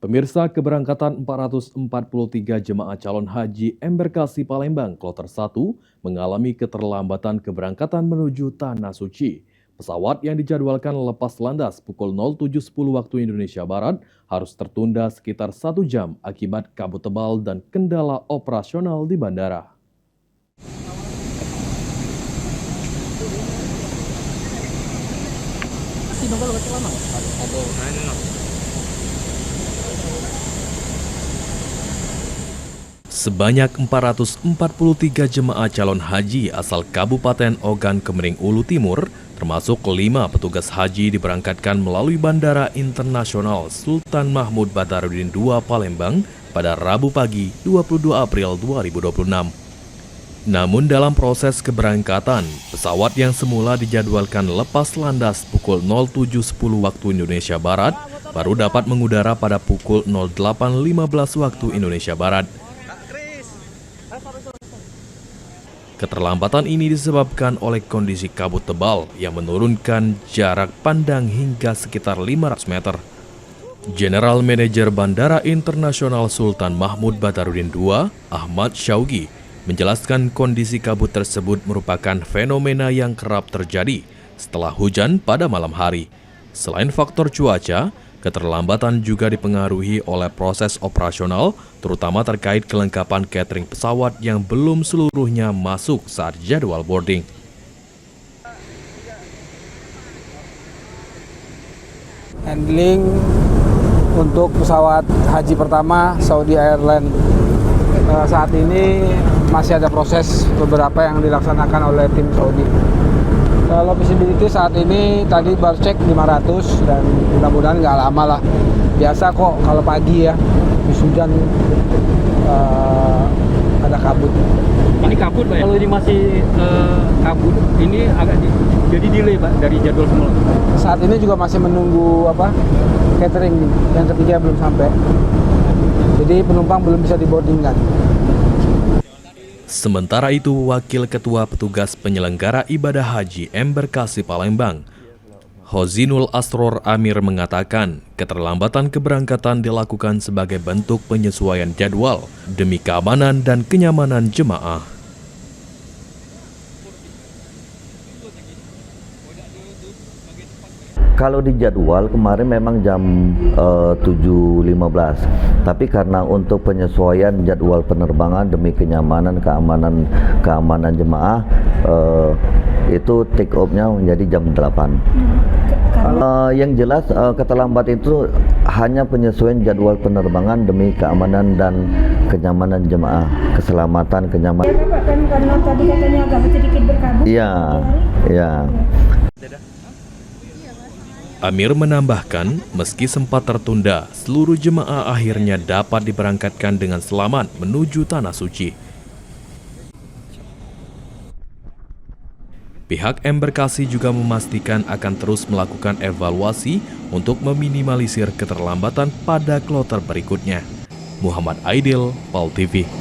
Pemirsa, keberangkatan 443 jemaah calon haji Embarkasi Palembang Kloter 1 mengalami keterlambatan keberangkatan menuju Tanah Suci. Pesawat yang dijadwalkan lepas landas pukul 07.10 waktu Indonesia Barat harus tertunda sekitar 1 jam akibat kabut tebal dan kendala operasional di bandara. Sebanyak 443 jemaah calon haji asal Kabupaten Ogan Kemering Ulu Timur, termasuk 5 petugas haji diberangkatkan melalui Bandara Internasional Sultan Mahmud Badarudin II Palembang pada Rabu pagi 22 April 2026. Namun dalam proses keberangkatan, pesawat yang semula dijadwalkan lepas landas pukul 07.10 waktu Indonesia Barat baru dapat mengudara pada pukul 08.15 waktu Indonesia Barat. Keterlambatan ini disebabkan oleh kondisi kabut tebal yang menurunkan jarak pandang hingga sekitar 500 meter. General Manager Bandara Internasional Sultan Mahmud Badarudin II, Ahmad Syaugi, menjelaskan kondisi kabut tersebut merupakan fenomena yang kerap terjadi setelah hujan pada malam hari. Selain faktor cuaca, keterlambatan juga dipengaruhi oleh proses operasional, terutama terkait kelengkapan catering pesawat yang belum seluruhnya masuk saat jadwal boarding. Handling untuk pesawat haji pertama Saudi Airlines saat ini masih ada proses beberapa yang dilaksanakan oleh tim Saudi. Kalau visibility saat ini tadi baru cek 500 dan mudah-mudahan nggak lama lah. Biasa kok kalau pagi ya, habis hujan ada kabut. Ini kabut Pak ya? Kalau ini masih kabut, ini agak jadi delay Pak dari jadwal semula. Saat ini juga masih menunggu catering yang ketiga belum sampai. Jadi penumpang belum bisa diboardingkan. Sementara itu, Wakil Ketua Petugas Penyelenggara Ibadah Haji Embarkasi Palembang, Hozinul Asror Amir mengatakan keterlambatan keberangkatan dilakukan sebagai bentuk penyesuaian jadwal demi keamanan dan kenyamanan jemaah. Kalau di jadwal kemarin memang jam 7.15, tapi karena untuk penyesuaian jadwal penerbangan demi kenyamanan, keamanan jemaah, itu take off-nya menjadi jam 8. Yang jelas keterlambatan itu hanya penyesuaian jadwal penerbangan demi keamanan dan kenyamanan jemaah, keselamatan, kenyamanan. Ya, Pak, kan karena tadi katanya agak sedikit berkabut. Iya, iya. Amir menambahkan, meski sempat tertunda, seluruh jemaah akhirnya dapat diberangkatkan dengan selamat menuju Tanah Suci. Pihak Embarkasi juga memastikan akan terus melakukan evaluasi untuk meminimalisir keterlambatan pada kloter berikutnya. Muhammad Aidil, PAL TV.